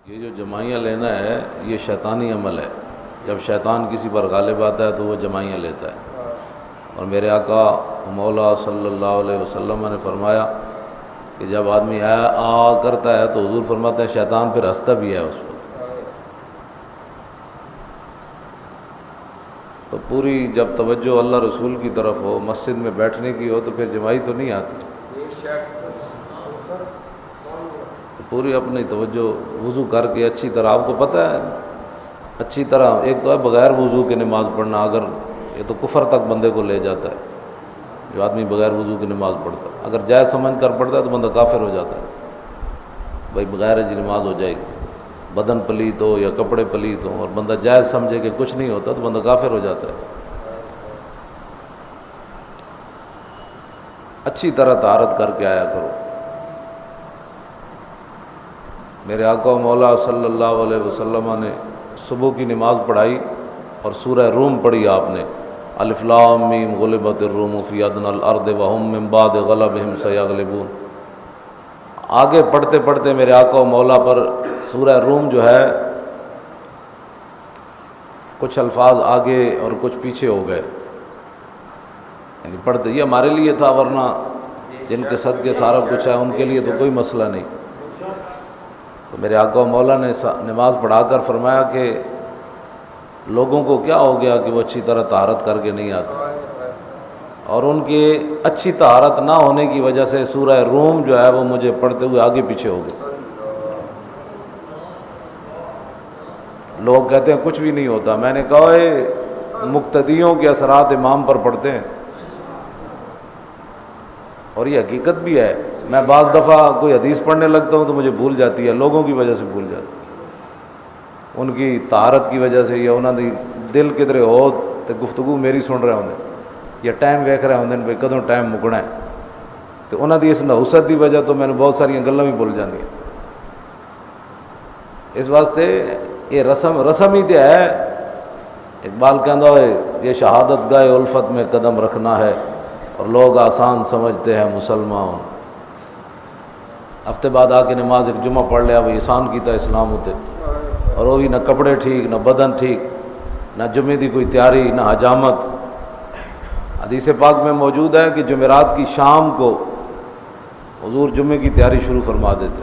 یہ جو جمائیاں لینا ہے یہ شیطانی عمل ہے۔ جب شیطان کسی پر غالب آتا ہے تو وہ جمائیاں لیتا ہے، اور میرے آقا مولا صلی اللہ علیہ وسلم نے فرمایا کہ جب آدمی آ کرتا ہے تو حضور فرماتے ہیں شیطان پھر ہنستا بھی ہے اس وقت۔ تو پوری جب توجہ اللہ رسول کی طرف ہو، مسجد میں بیٹھنے کی ہو، تو پھر جمائی تو نہیں آتی۔ پوری اپنی توجہ وضو کر کے اچھی طرح، آپ کو پتہ ہے اچھی طرح، ایک تو ہے بغیر وضو کے نماز پڑھنا، اگر یہ تو کفر تک بندے کو لے جاتا ہے جو آدمی بغیر وضو کی نماز پڑھتا ہے۔ اگر جائز سمجھ کر پڑھتا ہے تو بندہ کافر ہو جاتا ہے، بھائی بغیر جی نماز ہو جائے گی، بدن پلیت ہو یا کپڑے پلیت ہوں اور بندہ جائز سمجھے کہ کچھ نہیں ہوتا تو بندہ کافر ہو جاتا ہے۔ اچھی طرح طہارت کر کے آیا کرو۔ میرے آقا و مولا صلی اللہ علیہ وسلم نے صبح کی نماز پڑھائی اور سورہ روم پڑھی آپ نے، الف لام میم غلبت الروم فی ادنی الارض وهم من بعد غلبهم سیغلبون۔ آگے پڑھتے پڑھتے میرے آقا و مولا پر سورہ روم جو ہے کچھ الفاظ آگے اور کچھ پیچھے ہو گئے، یعنی پڑھتے یہ ہمارے لیے تھا، ورنہ جن کے صدقے سارا کچھ ہے ان کے لیے تو کوئی مسئلہ نہیں۔ تو میرے آقا و مولا نے نماز پڑھا کر فرمایا کہ لوگوں کو کیا ہو گیا کہ وہ اچھی طرح طہارت کر کے نہیں آتے، اور ان کے اچھی طہارت نہ ہونے کی وجہ سے سورہ روم جو ہے وہ مجھے پڑھتے ہوئے آگے پیچھے ہو گئے۔ لوگ کہتے ہیں کچھ بھی نہیں ہوتا، میں نے کہا مقتدیوں کے اثرات امام پر پڑتے ہیں، اور یہ حقیقت بھی ہے۔ میں بعض دفعہ کوئی حدیث پڑھنے لگتا ہوں تو مجھے بھول جاتی ہے، لوگوں کی وجہ سے بھول جاتی ہے، ان کی طہارت کی وجہ سے، یا انہوں نے دل کدھر ہو تو گفتگو میری سن رہے ہوندے یا ٹائم ویکھ رہے ہوندے بھئی کدوں ٹائم مکنا ہے، تو انہوں دی اس نحوست دی وجہ تو میں نے بہت ساری گلاں بھی بھول جاندی ہیں۔ اس واسطے یہ رسم ہی تے ہے۔ اقبال کہندا ہوئے یہ شہادت گاہ الفت میں قدم رکھنا ہے، اور لوگ آسان سمجھتے ہیں مسلمان۔ ہفتے بعد آ کے نماز ایک جمعہ پڑھ لیا، وہ احسان کیتا اسلام ہوتے، اور وہ بھی نہ کپڑے ٹھیک، نہ بدن ٹھیک، نہ جمعے دی کوئی تیاری، نہ حجامت۔ حدیث پاک میں موجود ہے کہ جمعرات کی شام کو حضور جمعے کی تیاری شروع فرما دیتے،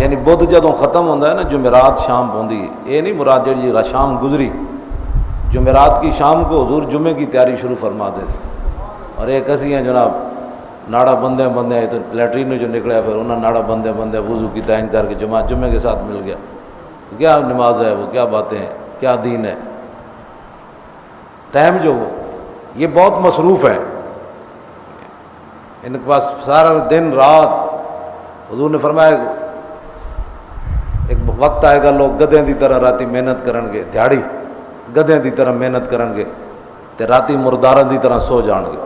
یعنی بدھ جدوں ختم ہوتا ہے نا جمعرات شام پوندی، یہ نہیں مراد جی شام گزری، جمعرات کی شام کو حضور جمعے کی تیاری شروع فرما دیتے۔ اور ایک اسی ہیں جناب ناڑا بندے تو لیٹرین جو نکلے پھر انہوں نے ناڑا بندے وضو کی تعین کر کے جمعے کے ساتھ مل گیا، تو کیا نماز ہے وہ، کیا باتیں ہیں، کیا دین ہے۔ ٹائم جو یہ بہت مصروف ہے، ان کے پاس سارا دن رات۔ حضور نے فرمایا ایک وقت آئے گا لوگ گدھیں دی طرح راتی محنت کرن گے، دیہڑی گدھیں دی طرح محنت کرن گے تے راتی مرداراں دی طرح سو جان گے،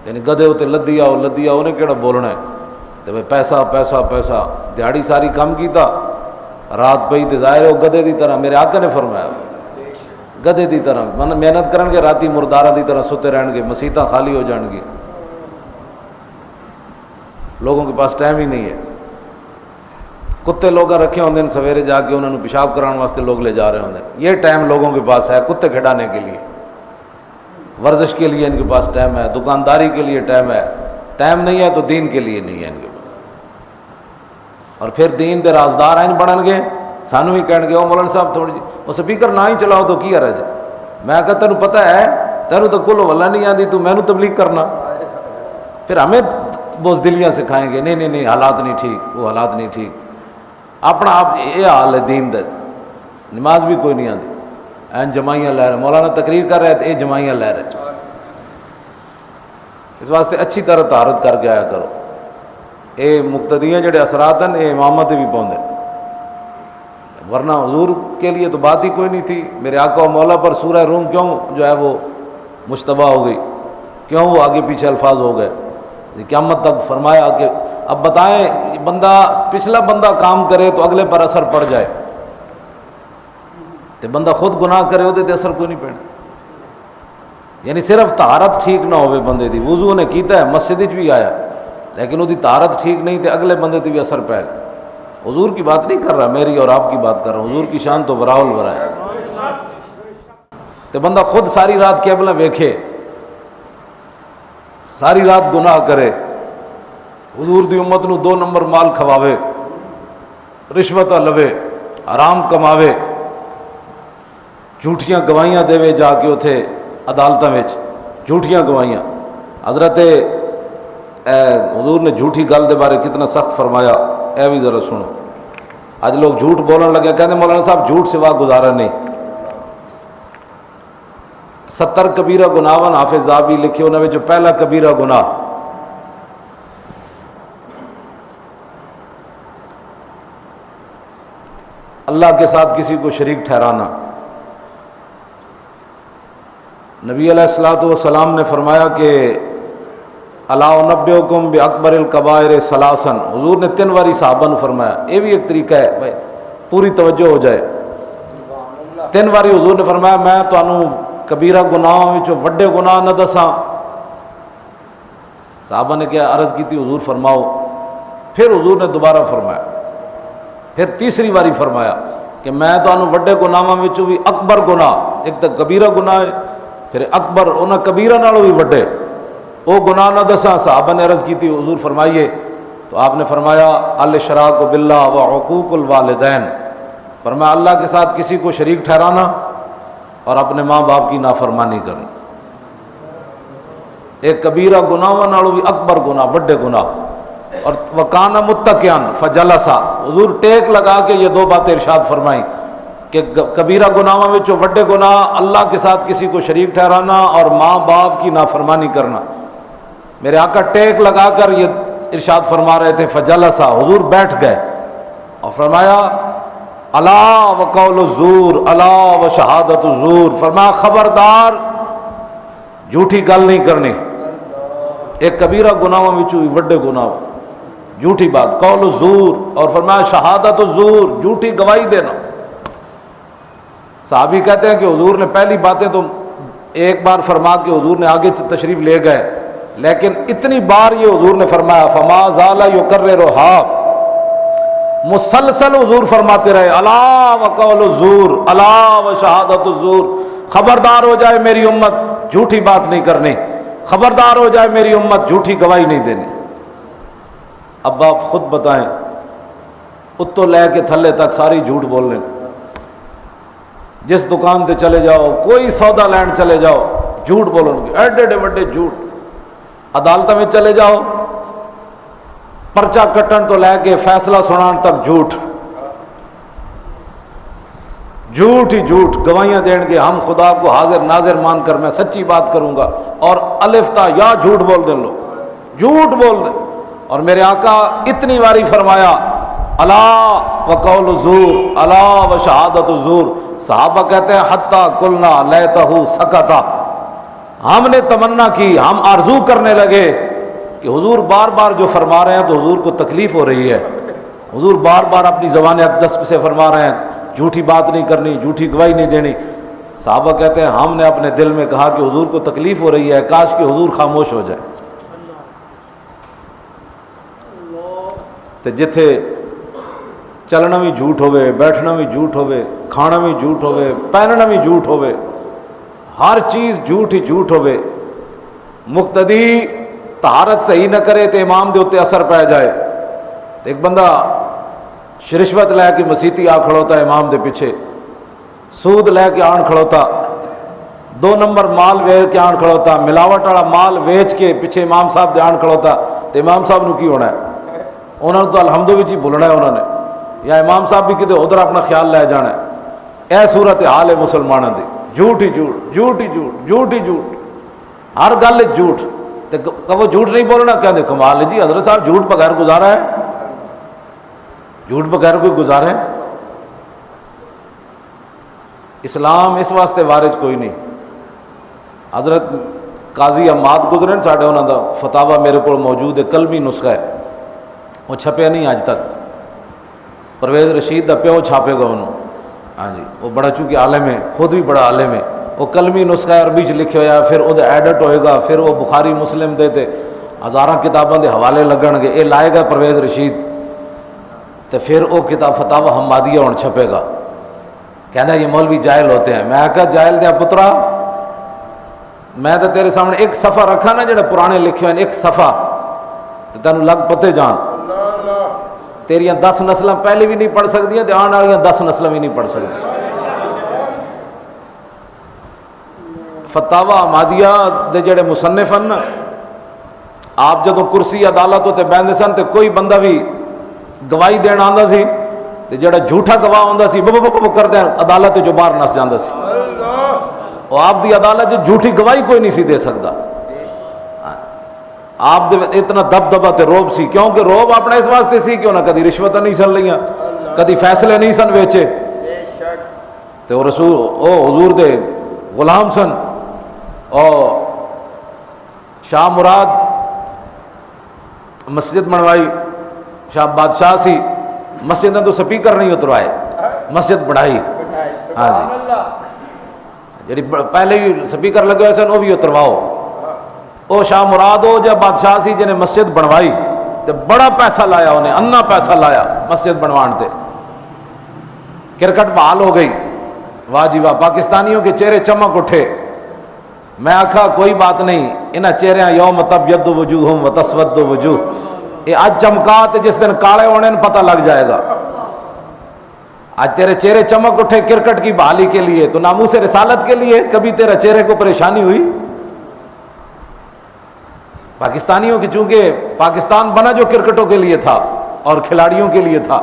یعنی گدھے اتنے لدی آؤ انہیں کہڑا بولنا ہے، تو بھائی پیسہ پیسہ پیسہ، دیہڑی ساری کم کیتا، رات پئی تے ظاہر ہو گدھے دی طرح۔ میرے آقا نے فرمایا گدھے دی طرح محنت کرن گے، راتی مرداراں دی طرح ستے رہن گے، مسیتاں خالی ہو جان گی۔ لوگوں کے پاس ٹائم ہی نہیں ہے۔ کتے لوگ رکھے ہوندے ہیں، سویرے جا کے انہوں نے پیشاب کرانے واسطے لوگ لے جا رہے ہوندے ہیں، یہ ٹائم لوگوں کے پاس ہے کتے کھڈانے کے لیے، ورزش کے لیے ان کے پاس ٹائم ہے، دکانداری کے لیے ٹائم ہے، ٹائم نہیں ہے تو دین کے لیے نہیں ہے ان کے پاس۔ اور پھر دین دے رازدار ہیں بنن گے، سانو ہی کہن گے او مولانا صاحب تھوڑی جی وہ سپیکر نہ ہی چلاؤ تو کی حرج ہے۔ میں کہا تینوں پتہ ہے، تینوں تو کل واللہ نہیں آتی، تو میں نے تبلیغ کرنا، پھر ہمیں بزدلیاں سکھائیں گے، نہیں حالات نہیں ٹھیک، وہ حالات نہیں ٹھیک۔ اپنا آپ یہ حال ہے دین دے، نماز بھی کوئی نہیں آتی، این جمائیاں لے رہے، مولانا تقریر کر رہے تھے یہ جمائیاں لے رہے۔ اس واسطے اچھی طرح طہارت کر کے آیا کرو۔ اے مقتدیاں جڑے اثرات ہیں یہ امامت بھی پوندے، ورنہ حضور کے لیے تو بات ہی کوئی نہیں تھی۔ میرے آقا و مولا پر سورہ روم کیوں جو ہے وہ مشتبہ ہو گئی، کیوں وہ آگے پیچھے الفاظ ہو گئے؟ قیامت تک فرمایا کہ اب بتائیں بندہ پچھلا بندہ کام کرے تو اگلے پر اثر پڑ جائے، تو بندہ خود گناہ کرے وہ تے اثر کوئی نہیں پڑنا، یعنی صرف طہارت ٹھیک نہ ہوئے بندے دی، وضو نے کیتا ہے مسجد بھی آیا لیکن وہ طہارت ٹھیک نہیں تے اگلے بندے تے بھی اثر پہ گیا. حضور کی بات نہیں کر رہا، میری اور آپ کی بات کر رہا ہوں. حضور کی شان تو وراء الورا ہے. تے بندہ خود ساری رات کیبلہ ویکھے، ساری رات گناہ کرے، حضور دی امت نو 2 نمبر مال کھواوے، رشوت لوے، حرام کماوے، جھوٹیاں گواہیاں دے جا کے اتھے عدالتاں وچ جھوٹیاں گواہیاں. حضرت حضور نے جھوٹی گل دے بارے کتنا سخت فرمایا، اے بھی ذرا سنو. آج لوگ جھوٹ بولن لگے، کہتے مولانا صاحب جھوٹ سوا گزارا نہیں. 70 کبیرہ گناہ حافظ زابی لکھے، انہوں نے جو پہلا کبیرہ گناہ اللہ کے ساتھ کسی کو شریک ٹھہرانا. نبی علیہ الصلوۃ والسلام نے فرمایا کہ الا انبئکم باکبر الکبائر ثلاثا. حضور نے 3 باری صحابہ نے فرمایا. یہ بھی ایک طریقہ ہے بھائی، پوری توجہ ہو جائے. 3 باری حضور نے فرمایا میں تانوں کبیرہ گناہوں وچوں وڈے گناہ نہ دساں. صحابہ نے کیا عرض کی تھی حضور فرماؤ. پھر حضور نے دوبارہ فرمایا، پھر تیسری باری فرمایا کہ میں تانوں وڈے گناہاں وچوں بھی اکبر گناہ، ایک تو کبیرہ گناہ ہے، پھر اکبر انہاں کبیرہ نالوں بھی وڈے وہ گناہ نہ دساں. صحابہ نے عرض کی تھی حضور فرمائیے. تو آپ نے فرمایا الاشراک باللہ و عقوق الوالدین. فرمایا اللہ کے ساتھ کسی کو شریک ٹھہرانا اور اپنے ماں باپ کی نافرمانی کرنا. ایک کبیرہ گناہ نالوں بھی اکبر گناہ، وڈے گناہ. اور وکانا متکئن فجلسا. حضور ٹیک لگا کے یہ 2 باتیں ارشاد فرمائیں کہ کبیرہ گناہوں میں جو وڈے گناہ اللہ کے ساتھ کسی کو شریک ٹھہرانا اور ماں باپ کی نافرمانی کرنا. میرے آقا ٹیک لگا کر یہ ارشاد فرما رہے تھے. فجلسا، حضور بیٹھ گئے اور فرمایا الا وقول الزور الا وشہادت الزور. فرمایا خبردار جھوٹی گل نہیں کرنی. ایک کبیرہ گناہوں میں وڈے گناہ جھوٹی بات، قول الزور، اور فرمایا شہادت الزور، جھوٹی گواہی دینا. صحابی کہتے ہیں کہ حضور نے پہلی باتیں تو ایک بار فرما کے حضور نے آگے تشریف لے گئے، لیکن اتنی بار یہ حضور نے فرمایا فما زال یکررھا، مسلسل حضور فرماتے رہے الا وقول الزور الا وشہادت الزور. خبردار ہو جائے میری امت جھوٹی بات نہیں کرنی، خبردار ہو جائے میری امت جھوٹی گواہی نہیں دینی. اب آپ خود بتائیں، اتو لے کے تھلے تک ساری جھوٹ بول لیں. جس دکان تے چلے جاؤ، کوئی سودا لینڈ چلے جاؤ، جھوٹ بولن گے، ایڈے ایڈے وڈے جھوٹ. عدالتوں میں چلے جاؤ، پرچہ کٹن تو لے کے فیصلہ سنان تک جھوٹ، جھوٹ ہی جھوٹ. گواہیاں دین گے ہم خدا کو حاضر ناظر مان کر میں سچی بات کروں گا، اور الف تا یا جھوٹ بول دیں، لو جھوٹ بول دیں. اور میرے آقا اتنی باری فرمایا الا وقول الزور الا وشہادت الزور. صحابہ کہتے ہیں حتی قلنا لیتہ سکتا، ہم نے تمنا کی، ہم آرزو کرنے لگے کہ حضور بار بار جو فرما رہے ہیں تو حضور کو تکلیف ہو رہی ہے. حضور بار بار اپنی زبان اقدس سے فرما رہے ہیں جھوٹی بات نہیں کرنی، جھوٹی گواہی نہیں دینی. صحابہ کہتے ہیں ہم نے اپنے دل میں کہا کہ حضور کو تکلیف ہو رہی ہے، کاش کہ حضور خاموش ہو جائے. تے جتھے چلنا بھی جھوٹ ہوئے، بیٹھنا بھی جھوٹ ہوئے، کھانا بھی جھوٹ ہوئے، پہننا بھی جھوٹ ہوئے، ہر چیز جھوٹ ہی جھوٹ ہوئے. مقتدی طہارت صحیح نہ کرے تو امام دے اوتے اثر پہ جائے. ایک بندہ رشوت لے کے مسیتی آ کھڑوتا ہے امام دے پیچھے، سود لے کے آن کھڑوتا، 2 نمبر مال ویچ کے آن کھڑوتا، ملاوٹ والا مال ویچ کے پیچھے امام صاحب دے آن کھڑوتا. تو امام صاحب نو کی ہونا ہے؟ انہوں نے تو الحمد بھی جی بھولنا ہے انہوں نے، یا امام صاحب بھی کتے ادھر اپنا خیال لے جانا ہے. اے صورت حال ہے مسلمانوں دی، جھوٹ ہی جھوٹ، جھوٹ ہی جھوٹ، جھوٹ ہی جھوٹ، ہر گل جھوٹ. تو وہ جھوٹ نہیں بولنا، کہتے کمال ہے جی حضرت صاحب جھوٹ بغیر گزارا ہے، جھوٹ بغیر کوئی گزارا ہے؟ اسلام اس واسطے وارج کوئی نہیں. حضرت قاضی عماد گزرے ساڈے، انہوں دا فتاوا میرے کو موجود ہے، قلمی نسخہ ہے، وہ چھپیا نہیں اج تک. پرویز رشید دا پیو چھاپے گا انہوں. ہاں جی، وہ بڑا چونکہ عالم ہے، خود بھی بڑا عالم ہے. وہ قلمی نسخہ عربی چ لکھے ہوا، پھر وہ ایڈٹ ہوئے گا، پھر وہ بخاری مسلم دے تے ہزاراں کتابوں کے حوالے لگن گے، یہ لائے گا پرویز رشید تو پھر وہ کتاب فتاوی حمادیہ ہوں چھپے گا، کہنا یہ مولوی جاہل ہوتے ہیں۔ میں کہا جاہل دیا پترا، میں تو تیرے سامنے ایک صفحہ رکھا نا جڑے پرانے لکھے ہیں، ایک صفحہ تو تینوں لگ پتے جان، تیریاں 10 نسلیں پہلے بھی نہیں پڑھ سکتی تے آنے والیاں 10 نسلیں بھی نہیں پڑھ سکتی۔ فتاوی حمادیہ دے جڑے مصنف ہیں نا، آپ جدوں کرسی عدالت تے بیندے سن تے کوئی بندہ بھی گواہی دین آندا سی تے جڑا جھوٹا گواہ ہوندا سی بب کردے عدالت جو باہر نس جاندا سی، اور آپ دی عدالت جھوٹی گواہی کوئی نہیں سی دے سکتا۔ آپ دے اتنا دبدبا تے روب سی، کیونکہ روب اپنا اس واسطے سی کہ انہاں کدی رشوت نہیں سن لیاں، کدی فیصلے نہیں سن ویچے، تے وہ رسول او حضور دے غلام سن۔ اور شاہ مراد مسجد بنوائی، شاہ بادشاہ سی، مسجد تو سپیکر نہیں اتروائے، مسجد بڑھائی، ہاں جی جی پہلے ہی سپیکر لگے ہوئے سن وہ بھی اترواؤ۔ وہ شاہ مراد ہو جب بادشاہ سی جنہیں مسجد بنوائی تو بڑا پیسہ لایا، انہیں انا پیسہ لایا مسجد بنوان تے۔ کرکٹ بحال ہو گئی، واہ جی واہ، پاکستانیوں کے چہرے چمک اٹھے۔ میں آکھا کوئی بات نہیں، انہاں چہرے یوم تبیض وجوہم وتسود وجوہ، یہ آج چمکات جس دن کالے ہونے پتہ لگ جائے گا۔ آج تیرے چہرے چمک اٹھے کرکٹ کی بحالی کے لیے، تو ناموس رسالت کے لیے کبھی تیرے چہرے کو پریشانی ہوئی؟ پاکستانیوں کی، چونکہ پاکستان بنا جو کرکٹوں کے لیے تھا اور کھلاڑیوں کے لیے تھا،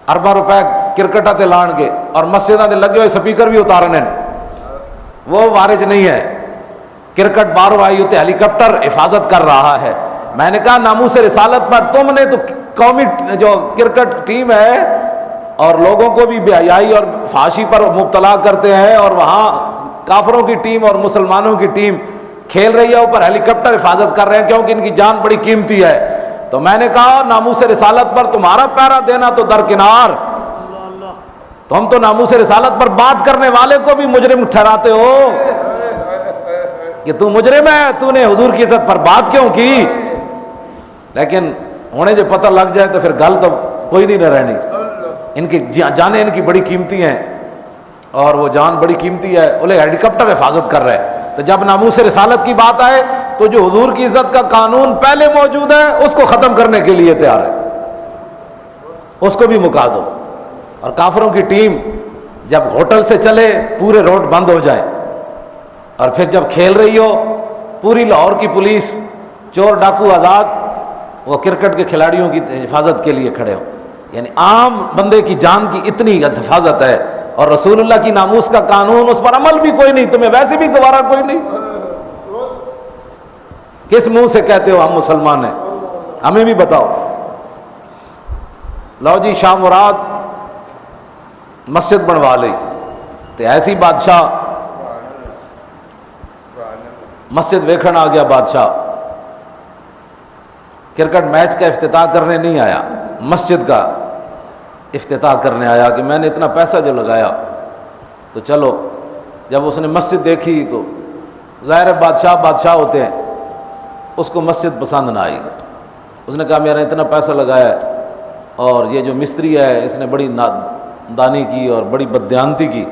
ارباں روپے کرکٹاں تے لان گے اور مسجداں تے لگے ہوئے سپیکر بھی اتارنے، وہ وارج نہیں ہے۔ کرکٹ باہروں آئی ہوتے ہیلی کاپٹر حفاظت کر رہا ہے۔ میں نے کہا ناموس رسالت پر تم نے تو قومی جو کرکٹ ٹیم ہے اور لوگوں کو بھی بے حیائی اور فحاشی پر مبتلا کرتے ہیں، اور وہاں کافروں کی ٹیم اور مسلمانوں کی ٹیم کھیل رہی ہے، اوپر ہیلی کاپٹر حفاظت کر رہے ہیں کیونکہ ان کی جان بڑی قیمتی ہے۔ تو میں نے کہا ناموس رسالت پر تمہارا پیرا دینا تو درکنار، تم تو ناموس رسالت پر بات کرنے والے کو بھی مجرم ٹھہراتے ہو کہ تو مجرم ہے، تو نے حضور کی عزت پر بات کیوں کی؟ لیکن انہیں جو پتہ لگ جائے تو پھر گل تو کوئی نہیں رہنی۔ ان کی جانیں ان کی بڑی قیمتی ہیں، اور وہ جان بڑی قیمتی ہے، انہیں ہیلی کاپٹر حفاظت کر رہے ہیں۔ تو جب ناموس رسالت کی بات آئے تو جو حضور کی عزت کا قانون پہلے موجود ہے اس کو ختم کرنے کے لیے تیار ہے، اس کو بھی مکا دو۔ اور کافروں کی ٹیم جب ہوٹل سے چلے پورے روڈ بند ہو جائیں، اور پھر جب کھیل رہی ہو پوری لاہور کی پولیس، چور ڈاکو آزاد، وہ کرکٹ کے کھلاڑیوں کی حفاظت کے لیے کھڑے ہو۔ یعنی عام بندے کی جان کی اتنی حفاظت ہے، اور رسول اللہ کی ناموس کا قانون، اس پر عمل بھی کوئی نہیں، تمہیں ویسے بھی گوارا کوئی نہیں۔ کس منہ سے کہتے ہو ہم مسلمان ہیں؟ ہمیں بھی بتاؤ۔ لو جی شاہ مراد مسجد بنوا لی تو ایسی بادشاہ مسجد ویکھن آ گیا، بادشاہ کرکٹ میچ کا افتتاح کرنے نہیں آیا، مسجد کا افتتاح کرنے آیا کہ میں نے اتنا پیسہ جو لگایا تو چلو۔ جب اس نے مسجد دیکھی تو ظاہر بادشاہ ہوتے ہیں، اس کو مسجد پسند نہ آئی۔ اس نے کہا میرا اتنا پیسہ لگایا ہے اور یہ جو مستری ہے اس نے بڑی نادانی کی اور بڑی بددیانتی کی،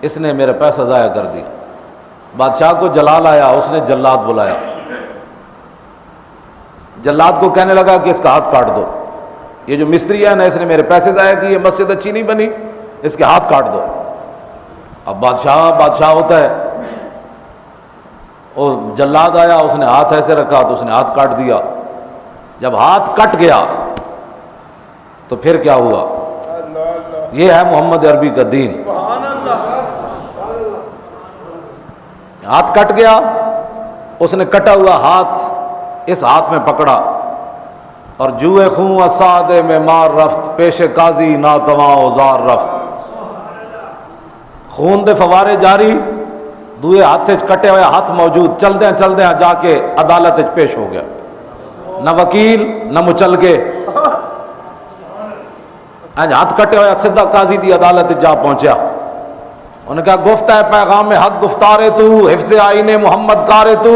اس نے میرا پیسہ ضائع کر دیا۔ بادشاہ کو جلال آیا، اس نے جلاد بلایا، جلاد کو کہنے لگا کہ اس کا ہاتھ کاٹ دو، یہ جو مستری ہے نا اس نے میرے پیسے ضائع کیے، مسجد اچھی نہیں بنی، اس کے ہاتھ کاٹ دو۔ اب بادشاہ ہوتا ہے، وہ جلاد آیا، اس نے ہاتھ ایسے رکھا تو اس نے ہاتھ کاٹ دیا۔ جب ہاتھ کٹ گیا تو پھر کیا ہوا؟ یہ ہے محمد عربی کا دین۔ ہاتھ کٹ گیا، اس نے کٹا ہوا ہاتھ اس ہاتھ میں پکڑا اور جوئے خون اسادے میں مار رفت، پیش قاضی ناتواں اوزار رفت۔ خون دے فوارے جاری، دوئے ہاتھ کٹے ہوئے ہاتھ موجود، چلدیاں جا کے عدالت پیش ہو گیا، نہ وکیل نہ مچل کے، ہاتھ کٹے ہوئے سیدھا قاضی دی عدالت جا پہنچیا۔ انہوں نے کہا گفتہ پیغام حق گفتارے تو، حفظ آئین محمد کارے تو۔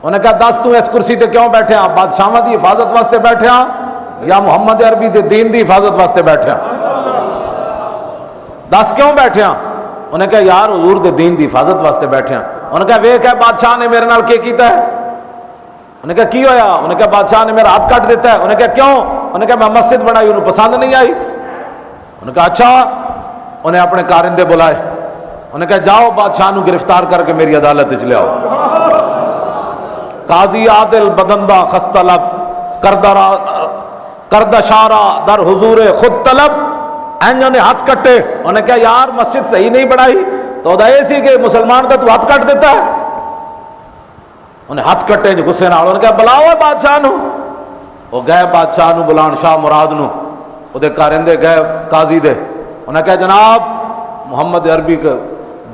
انہیں کہا دس تو اس کرسی تے کیوں بیٹھے ہاں؟ بادشاہاں دی حفاظت واسطے بیٹھے ہاں یا محمد عربی دے دین دی حفاظت واسطے بیٹھے ہاں؟ دس کیوں بیٹھے ہاں؟ انہیں کہا یار حضور دے دین دی حفاظت واسطے بیٹھے ہاں۔ انہیں کہا ویکھ ہے بادشاہ نے میرے نال کیا کیتا ہے؟ انہیں کہا کی ہویا؟ انہیں کہا بادشاہ نے میرا ہاتھ کٹ دیتا ہے۔ انہیں کہا کیوں؟ انہیں کہا میں مسجد بنائی انہوں پسند نہیں آئی۔ انہیں کہا اچھا۔ انہیں اپنے کارندے بلائے، انہیں کہا جاؤ بادشاہ نو گرفتار کر کے میری عدالت وچ لے آؤ۔ قاضی عادل بدندہ خستہ لب کردہ شارہ در حضور خود طلب، انہوں نے ہاتھ کٹے۔ انہیں کہا یار مسجد صحیح نہیں بنائی تو دا ایسی کہ مسلمان کا تو ہاتھ کٹ دیتا ہے۔ انہیں ہاتھ کٹے جو غصے نال، انہیں کہا بلاؤ بادشاہ نو۔ وہ گئے بادشاہ نو بلان، شاہ مراد نو، وہ دے کارندے گئے قاضی دے، انہیں کہا جناب محمد عربی کا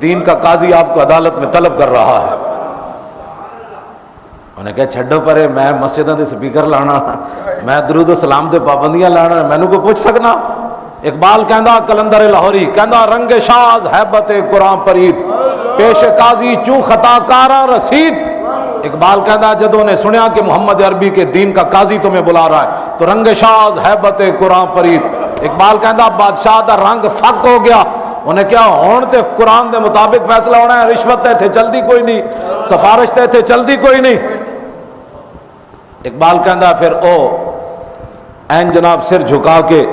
دین کا قاضی آپ کو عدالت میں طلب کر رہا ہے۔ انہیں کہا چھڈو پرے، میں مسجدوں دے سپیکر لانا، میں درود و سلام دے پابندیاں لانا، مینوں کو پوچھ سکنا؟ اقبال کہندا کلندر لاہوری کہندا رنگ شاز ہیبت قرآن پرید پیش قاضی چوں خطا کارا رسید۔ اقبال کہندا جدوں نے سنیا کہ محمد عربی کے دین کا قاضی تمہیں بلا رہا ہے تو رنگ شاز ہیبت قرآن پرید۔ اقبال کہندا بادشاہ دا رنگ فق ہو گیا، انہیں کیا ہون تے قرآن دے مطابق فیصلہ ہونا ہے، رشوت تے تھے چلدی کوئی نہیں، سفارش تے تھے چلدی کوئی نہیں۔ اقبال کہندا پھر او این جناب سر جھکا کے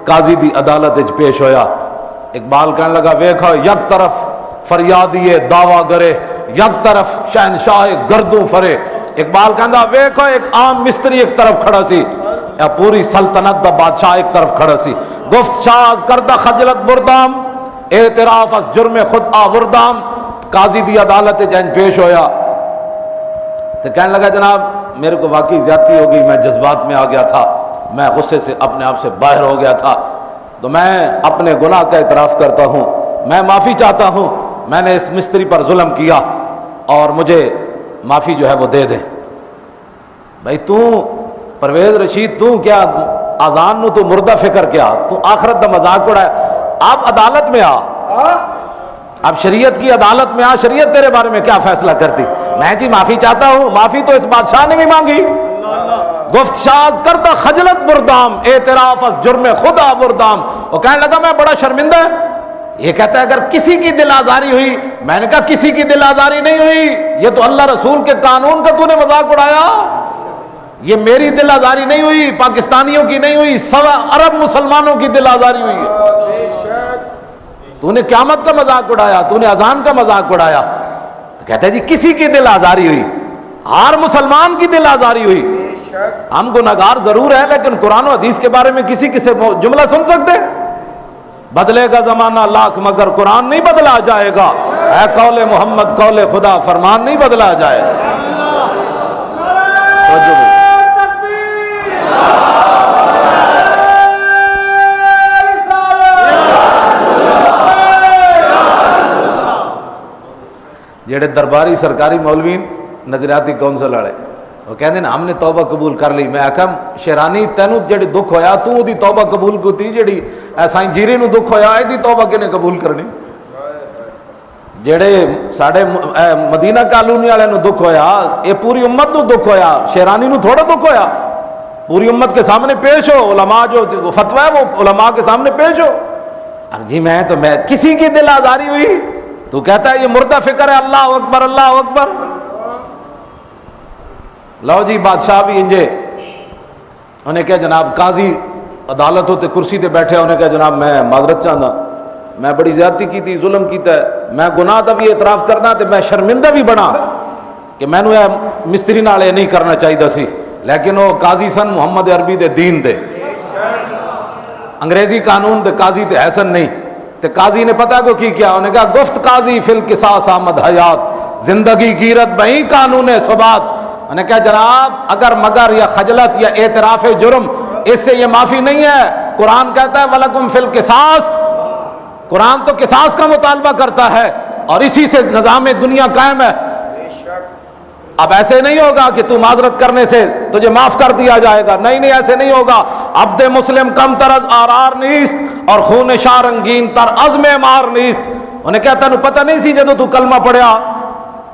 قاضی دی عدالت وچ پیش ہویا۔ اقبال کہنے لگا ویکھو یک طرف فریادی دعویٰ گرے، یک طرف شہنشاہ گردوں فرے۔ اقبال کہندا ویکھو ایک عام مستری ایک طرف کھڑا سی، یا پوری سلطنت دا بادشاہ ایک طرف کھڑا سی۔ گفت شاز کردہ خجلت بردام، اعتراف از جرم خود آوردام۔ قاضی دی عدالت وچ پیش ہویا تو کہنے لگا جناب میرے کو واقعی زیادتی ہو گئی، میں جذبات میں آ گیا تھا، میں غصے سے اپنے آپ سے باہر ہو گیا تھا، تو میں اپنے گناہ کا اعتراف کرتا ہوں، میں معافی چاہتا ہوں، میں نے اس مستری پر ظلم کیا اور مجھے معافی جو ہے وہ دے دیں۔ بھائی تو پرویز رشید تو کیا اذان نو تو مردہ فکر کیا، تو آخرت دا مذاق اڑا ہے، اب عدالت میں آ، اب شریعت کی عدالت میں آ، شریعت تیرے بارے میں کیا فیصلہ کرتی؟ میں جی معافی چاہتا ہوں، معافی تو اس بادشاہ نے بھی مانگی۔ گفت شاز کردہ خجلت بردام، اعتراف از جرم خود آوردام۔ وہ کہنے لگا میں بڑا شرمندہ ہے، یہ کہتا ہے اگر کسی کی دل آزاری ہوئی، میں نے کہا کسی کی دل آزاری نہیں ہوئی، یہ تو اللہ رسول کے قانون کا تو نے مذاق اڑایا، یہ میری دل آزاری نہیں ہوئی، پاکستانیوں کی نہیں ہوئی، سوا عرب مسلمانوں کی دل آزاری ہوئی ہے۔ تو نے قیامت کا مذاق اڑایا، تو نے اذان کا مذاق اڑایا، تو کہتا ہے جی کسی کی دل آزاری ہوئی، ہر مسلمان کی دل آزاری ہوئی۔ ہم گناہگار ضرور ہیں لیکن قرآن و حدیث کے بارے میں کسی سے جملہ سن سکتے؟ بدلے گا زمانہ لاکھ مگر قرآن نہیں بدلا جائے گا، اے قول محمد قول خدا فرمان نہیں بدلا جائے گا۔ جڑے درباری سرکاری مولوین نظریاتی کونسل والے وہ کہندے ہیں ہم نے توبہ قبول کر لی۔ میں آکھا شیرانی تینوں جڑی دکھ ہویا تو دی توبہ قبول کیتی، جڑی ایسا جیری نو دکھ ہویا اے دی توبہ کنے قبول کرنی؟ جڑے ساڈے مدینہ کالونی والے نو دکھ ہویا اے پوری امت نو دکھ ہویا، شیرانی نو تھوڑا دکھ ہویا؟ پوری امت کے سامنے پیش ہو، علماء جو فتویٰ ہے وہ علماء کے سامنے پیش ہو۔ اب جی میں کسی کی دل آزاری ہوئی تو کہتا ہے یہ مردہ فکر ہے، اللہ اکبر اللہ اکبر۔ لو جی بادشاہ بھی انجے، انہیں کہا جناب قاضی عدالت ہوتے کرسی تے بیٹھے، انہیں کہا جناب میں معذرت چاہنا، میں بڑی زیادتی کی تھی، ظلم کیتا ہے، میں گناہ دا بھی اعتراف کرنا تے میں شرمندہ بھی بنا کہ میں نے مستری نال نہیں کرنا چاہیے سی، لیکن وہ قاضی سن محمد عربی دے دین دے، انگریزی قانون دے قاضی تے حسن نہیں۔ تے قاضی نے پتہ کو کی کیا، انہیں کہا گفت قاضی فی القصاص آمد حیات، زندگی گیرت بہی قانون ثبات۔ انہیں کہا جناب اگر مگر یا خجلت یا اعتراف جرم اس سے یہ معافی نہیں ہے، قرآن کہتا ہے وَلَكُمْ فِي الْقِصَاصِ، قرآن تو قصاص کا مطالبہ کرتا ہے اور اسی سے نظام دنیا قائم ہے۔ اب ایسے نہیں ہوگا کہ تو معذرت کرنے سے تجھے معاف کر دیا جائے گا، نہیں نہیں ایسے نہیں ہوگا۔ عبد مسلم کم تر از آرار نیست اور خون شاہ رنگین تر عزم مار نیست۔ انہیں کہتا ہے پتہ نہیں سی جدو تو کلمہ پڑھیا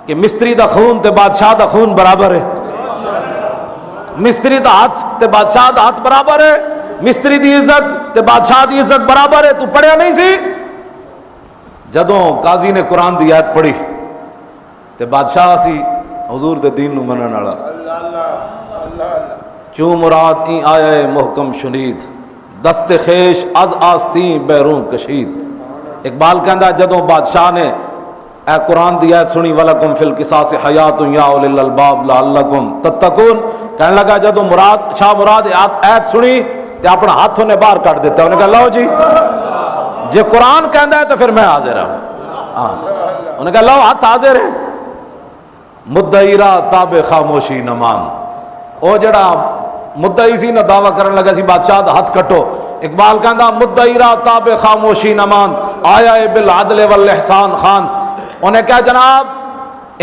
کہ مستری دا خون تے بادشاہ دا خون برابر ہے، مستری دا ہاتھ تے بادشاہ دا ہاتھ برابر ہے، مستری دی عزت تے بادشاہ دی عزت برابر ہے. تو پڑھیا نہیں سی؟ جدوں قاضی نے قرآن دی آیت پڑھی تے بادشاہ سی حضور دے دین نو منن والا، چوں مراد این آیا محکم شنید، دست خیش از آستین بیرون کشید. اقبال کہندا جدوں بادشاہ نے اے قرآن دی آیت سنی وَلَكُمْ فِي الْقِصَاصِ حَيَاتٌ يَا أُولِي الْأَلْبَابِ لَعَلَّكُمْ تَتَّقُونَ، کہنے لگا جدوں شاہ مراد آیت سنی تے اپنا ہاتھ انہیں باہر کٹ دیتا ہے. انہیں کہا لو جی جے قرآن کہندا ہے تو پھر میں حاضر ہوں. انہیں کہا لو ہاتھ حاضر ہے. مدعی را تاب خاموشی نہ مان، او جڑا مدعی سی نہ دعویٰ کرن لگا سی بادشاہ دا ہاتھ کٹو. اقبال کہندا مدعی را تاب خاموشی نہ مان، آیا بالعدل والاحسان خان. انہیں کہا جناب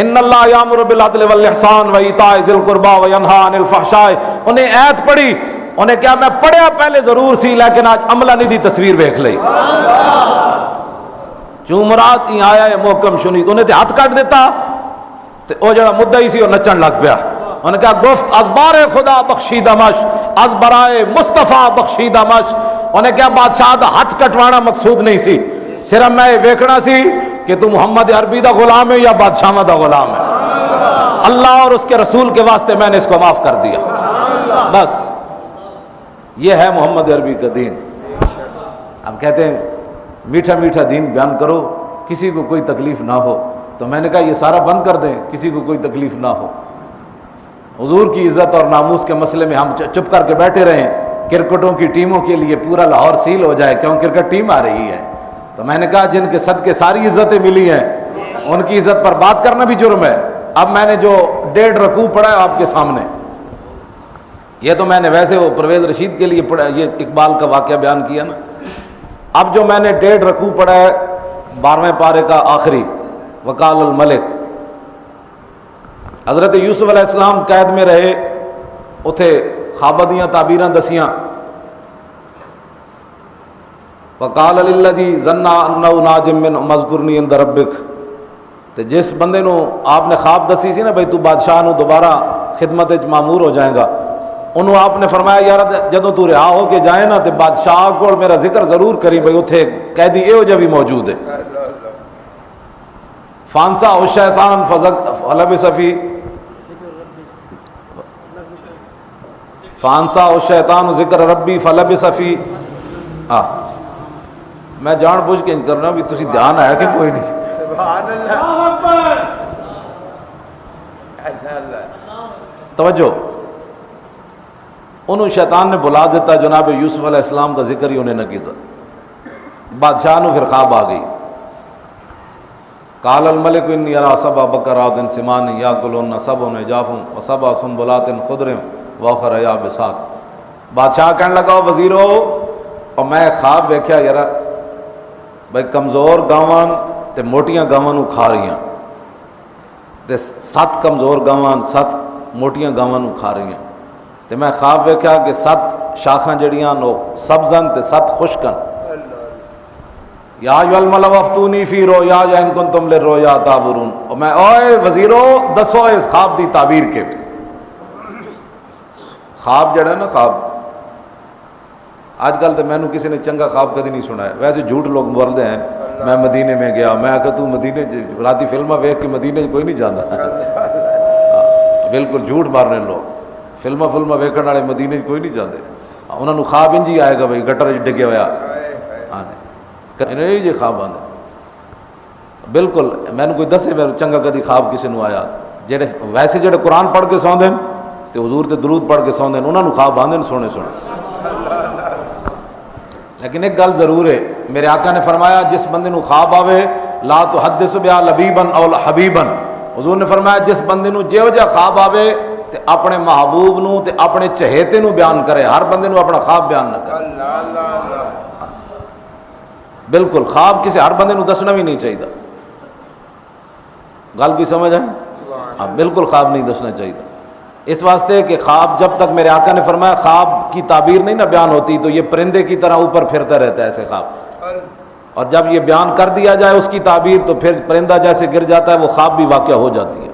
ان اللہ یامر بالعدل والاحسان وایتاء ذی القربى وینہی عن الفحشاء. انہیں آیت پڑھی، انہیں کہا میں پڑھیا پہلے ضرور سی لیکن آج عملہ نہیں دی تصویر ویکھ لئی. چوں مراد این آیا ہے محکم شنید، انہیں تے ہاتھ کٹ دیتا تے او جڑا مدعی سی وہ نچن لگ پیا. انہیں کہا گفت از بار خدا بخشیدہ مش، از برائے مصطفیٰ بخشیدہ مش. انہیں کہا بادشاہ دا ہاتھ کٹوانا مقصود نہیں سی، صرف میں یہ ویکھنا سی کہ تو محمد عربی دا غلام ہے یا بادشاہ دا غلام ہے. اللہ اور اس کے رسول کے واسطے میں نے اس کو معاف کر دیا. بس یہ ہے محمد عربی کا دین. ہم کہتے ہیں میٹھا میٹھا دین بیان کرو، کسی کو کوئی تکلیف نہ ہو. تو میں نے کہا یہ سارا بند کر دیں، کسی کو کوئی تکلیف نہ ہو. حضور کی عزت اور ناموس کے مسئلے میں ہم چپ کر کے بیٹھے رہیں. کرکٹوں کی ٹیموں کے لیے پورا لاہور سیل ہو جائے کیوں کرکٹ ٹیم آ رہی ہے. تو میں نے کہا جن کے صدقے ساری عزتیں ملی ہیں ان کی عزت پر بات کرنا بھی جرم ہے. اب میں نے جو 1.5 رکوع پڑھا ہے آپ کے سامنے، یہ تو میں نے ویسے وہ پرویز رشید کے لیے پڑھا، یہ اقبال کا واقعہ بیان کیا نا. اب جو میں نے 1.5 رکوع پڑھا ہے 12ویں پارے کا آخری، وقال الملک، حضرت یوسف علیہ السلام قید میں رہے، اتھے خواباں دیاں تعبیراں دسیاں. وقال للذی ظن انہ ناج من مذکرنی عند ربک. تے جس بندے نو آپ نے خواب دسی سی نا بھئی تو بادشاہ نو دوبارہ خدمت وچ مامور ہو جائے گا، انہوں آپ نے فرمایا یار جدوں تو رہا ہو کے جائے نا تے بادشاہ کو میرا ذکر ضرور کری بھئی اتھے قیدی اے جو بھی موجود ہے. فانسا الشیطان فلبث فی فانسا الشیطان ذکر ربی فلبث فی. میں جان بوجھ کے کرنا بھی تسی دھیان آیا کہ کوئی نہیں. توجہ، انہوں شیطان نے بلا دیتا، جناب یوسف علیہ السلام کا ذکر ہی انہیں نہ کیتا. بادشاہ نو پھر خواب آ گئی. قال الملک انی ارا سبع بقرات سمان یاکلن سبع عجاف وسبع سنبلات خضر واخر یابسات. بادشاہ کہنے لگا وزیرو، اور میں خواب ویکھیا یار بھائی کمزور گاواں تے موٹیاں گاواں نو کھا رہی ہیں، تے 7 کمزور گاواں 7 موٹیاں گاواں نو کھا رہی ہیں. تے میں خواب ویکھیا کہ 7 شاخاں جڑیاں نو سبزن تے 7 خشکن. یا ایھا الملأ افتونی فی رؤیا ان کنتم للرؤیا تعبرون. اور میں اوئے وزیرو دسو اس خواب دی تعبیر کے. خواب جڑا نا خواب آج کل تو مینوں کسی نے چنگا خواب کدی نہیں سنا ہے. ویسے جھوٹ لوگ بولتے ہیں میں مدینے میں گیا، میں آخا تو مدینے راتی فلمیں ویکھ کے مدینے کوئی نہیں جانا. بالکل جھوٹ مارنے لوگ، فلمیں ویکھن والے مدینے کوئی نہیں جاندے. انہوں نے خواب انج ہی آئے گا بھائی گٹر ڈگیا ہوا نہیں جی خواب آنے. بالکل میں نے کوئی دسے میں چنگا کدی خواب کسی نے آیا. جڑے ویسے جڑے قرآن پڑھ کے سوندے تے حضور تے درود پڑھ کے سوندے انہوں نے خواب آندے سونے سونے. لیکن ایک گل ضرور ہے، میرے آقا نے فرمایا جس بندے نو خواب آوے لا تحدث بها لبیبا او حبیبا. حضور نے فرمایا جس بندے نو جیو جا خواب آوے تے اپنے محبوب نو تے اپنے چہیتے نو بیان کرے، ہر بندے نو اپنا خواب بیان نہ کرے. بالکل خواب کسی ہر بندے نو دسنا بھی نہیں چاہیے. گل بھی سمجھ آئی؟ ہاں بالکل خواب نہیں دسنا چاہیے. اس واسطے کہ خواب جب تک میرے آقا نے فرمایا خواب کی تعبیر نہیں نہ بیان ہوتی تو یہ پرندے کی طرح اوپر پھرتا رہتا ہے ایسے خواب. اور جب یہ بیان کر دیا جائے اس کی تعبیر تو پھر پرندہ جیسے گر جاتا ہے وہ خواب بھی واقع ہو جاتی ہے.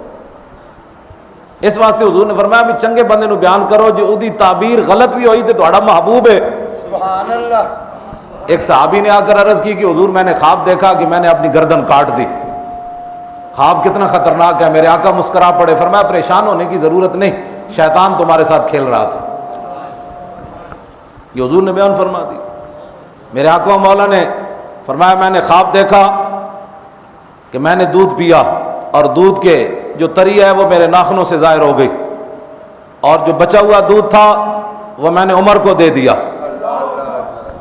اس واسطے حضور نے فرمایا بھی چنگے بندے نو بیان کرو جو اودی تعبیر غلط بھی ہوئی تے تہاڈا محبوب ہے. سبحان اللہ. ایک صحابی نے آ کر عرض کی کہ حضور میں نے خواب دیکھا کہ میں نے اپنی گردن کاٹ دی. خواب کتنا خطرناک ہے. میرے آقا مسکرا پڑے, فرمایا پریشان ہونے کی ضرورت نہیں, شیطان تمہارے ساتھ کھیل رہا تھا. یہ حضور نے بیان فرما دی. میرے آقا مولا نے فرمایا میں نے خواب دیکھا کہ میں نے دودھ پیا اور دودھ کے جو تری ہے وہ میرے ناخنوں سے ظاہر ہو گئی, اور جو بچا ہوا دودھ تھا وہ میں نے عمر کو دے دیا.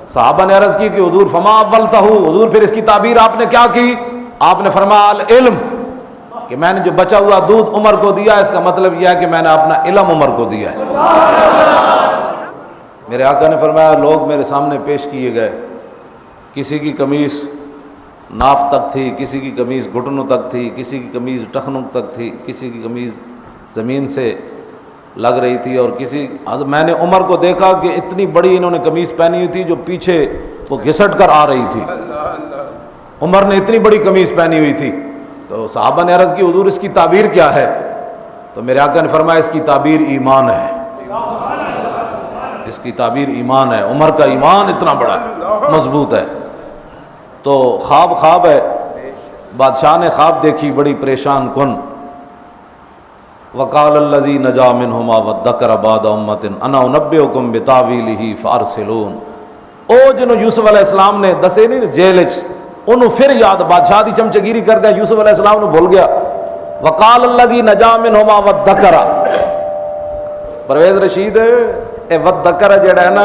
صحابہ نے عرض کی کہ حضور فما اولتہ, حضور پھر اس کی تعبیر آپ نے کیا کی؟ آپ نے فرمایا العلم, کہ میں نے جو بچا ہوا دودھ عمر کو دیا, اس کا مطلب یہ ہے کہ میں نے اپنا علم عمر کو دیا ہے. میرے آقا نے فرمایا لوگ میرے سامنے پیش کیے گئے, کسی کی قمیص ناف تک تھی, کسی کی قمیص گھٹنوں تک تھی, کسی کی قمیص ٹخنوں تک تھی, کسی کی قمیص زمین سے لگ رہی تھی, اور کسی میں نے عمر کو دیکھا کہ اتنی بڑی انہوں نے قمیص پہنی ہوئی تھی جو پیچھے وہ گھسٹ کر آ رہی تھی. عمر نے اتنی بڑی قمیص پہنی ہوئی تھی. تو صحابہ نے عرض کی حضور اس کی تعبیر کیا ہے؟ تو میرے آقا نے فرمایا اس کی تعبیر ایمان ہے, اس کی تعبیر ایمان ہے. عمر کا ایمان اتنا بڑا ہے, مضبوط ہے. تو خواب ہے. بادشاہ نے خواب دیکھی بڑی پریشان کن. وقال الذی نجا منہما وذکر بعد امۃ انا انبئکم بتاویلہ فارسلون. او جنوں یوسف علیہ السلام نے دسے نہیں جیل وچ, انہوں پھر یاد, بادشاہ دی چمچگیری کر دیا, یوسف علیہ السلام نے بھول گیا. وقال الذی نجا منہما وذکر, پرویز رشید اے وذکر جڑا ہے نا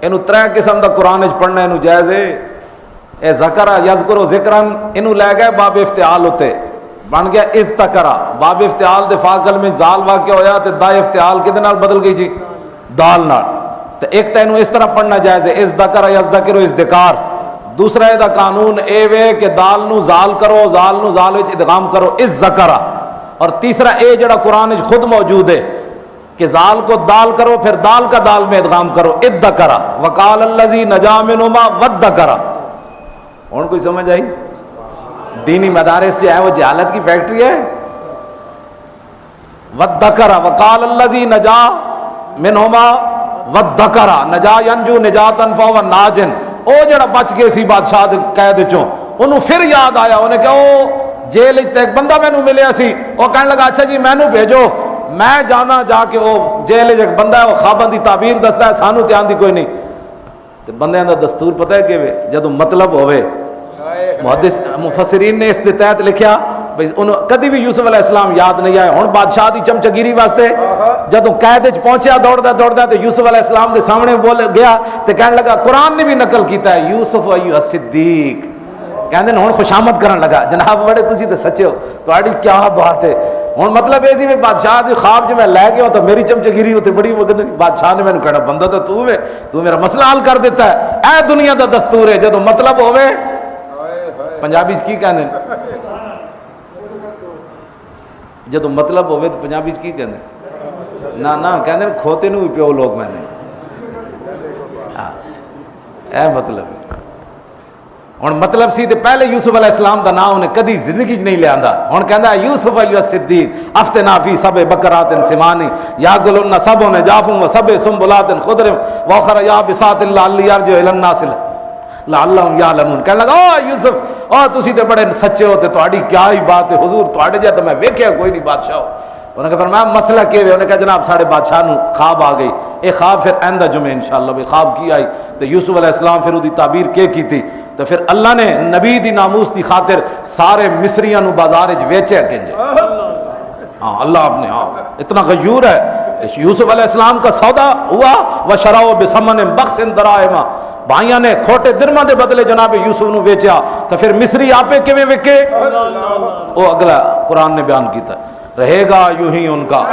اینو 3 قسم دا قرآن وچ پڑھنا اینو جائز ہے. اے ذکر یذکر ذکرن اینو لے گئے باب افتعال ہوتے, بن گیا اذکر. باب افتعال دے فاقل میں زال واقع ہویا تے دا افتعال کدے نال بدل گئی جی؟ دال نال. تے ایک تے اینو اس طرح پڑھنا جائز ہے اذکر یذکر اذکار. دوسرا دا قانون اے وے کہ دال نو زال کرو, زال نو زال وچ ادغام کرو اذکر. اور تیسرا اے جڑا قرآن وچ خود موجود ہے کہ زال کو دال کرو پھر دال کا دال میں ادغام کرو اذکر. وقال الذی نجا منہما وذکر. اور کوئی سمجھ آئی؟ دینی مدارس جو ہے وہ جہالت کی فیکٹری ہے. وذکر وقال الذی نجا منہما وذکر, نجا ینجو نجاتا فہو ناجن. او جڑا بچ گئے سی بادشاہ دے قید چوں, انہوں پھر یاد آیا, انہیں کہا او جیل وچ ایک بندہ مینوں ملیا سی, وہ کہنے لگا اچھا جی مینوں بھیجو, میں جانا جا کے وہ جیل وچ ایک بندہ ہے وہ خواباں دی تعبیر دسدا ہے, سانوں تے آندی کوئی نہیں. تے بندیاں دا دستور پتہ ہے کہ جدوں مطلب ہوئے, محدث مفسرین نے اس کے تحت لکھیا بھئی انہوں کدی بھی یوسف علیہ السلام یاد نہیں آئے. ہن بادشاہ دی چمچگیری واسطے جدوں قید وچ پہنچیا دوڑدا تو یوسف علیہ السلام دے سامنے بول گیا تے کہنے لگا قرآن نے بھی نقل کیتا ہے یوسف ایھا الصدیق. کہندے ہن خوشامد کرن لگا, جناب بڑے تسی تے سچے ہو, تہاڈی کیا بات ہے. ہن مطلب اے سی میں بادشاہ دی خواب جو میں لے گیا تو میری چمچگیری ہوتے بڑی وقت بادشاہ نے مینوں کہنا بندہ تو ہے, تو میرا مسئلہ حل کر دیتا ہے. اے دنیا دا دستور ہے, جدوں مطلب ہوے پنجابی کی کہندے جدو مطلب ہوئے تو پنجابی کی کہندے نا کہندے کھوتے نو بھی پیو لوگ میں نے اے مطلب ہے. ہن مطلب سی تے پہلے یوسف علیہ السلام دا نام انہیں کدی زندگی چ نہیں لیا. ہن کہندا یوسف ایھا الصدیق افتنا فی سبع بقرات سمان یاکلن سبع عجاف وسبع سنبلات خضر واخر یابسات لعلی ارجع الی الناس لعلہم یعلمون. کہنے لگا او یوسف او تسی تے بڑے سچے ہو تے تہاڈی کیا ہی بات ہے حضور, تہاڈے جا تے میں ویکھیا کوئی نہیں بادشاہ. انہوں نے فرمایا مسئلہ کیا ہے؟ انہوں نے کہا جناب ساڑھے بادشاہ نو خواب آ گئی. ایک خواب پھر آئندہ جمعہ انشاءاللہ بھی خواب کی آئی تو یوسف علیہ السلام پھر وہ دی تعبیر کی تھی. تو پھر اللہ نے نبی دی ناموس دی خاطر سارے مصریاں نو بازار وچ ویچے گنجے. ہاں اللہ اپنے اتنا غیور ہے. یوسف علیہ السلام کا سودا ہوا وشراؤ بثمن بخس دراہم, بھائیاں نے کھوٹے درماں دے بدلے جناب یوسف نو ویچیا. تو پھر مصری آپے کیویں وکے وہ اگلا قرآن نے بیان کیتا. رہے گا یوں ہی ان کا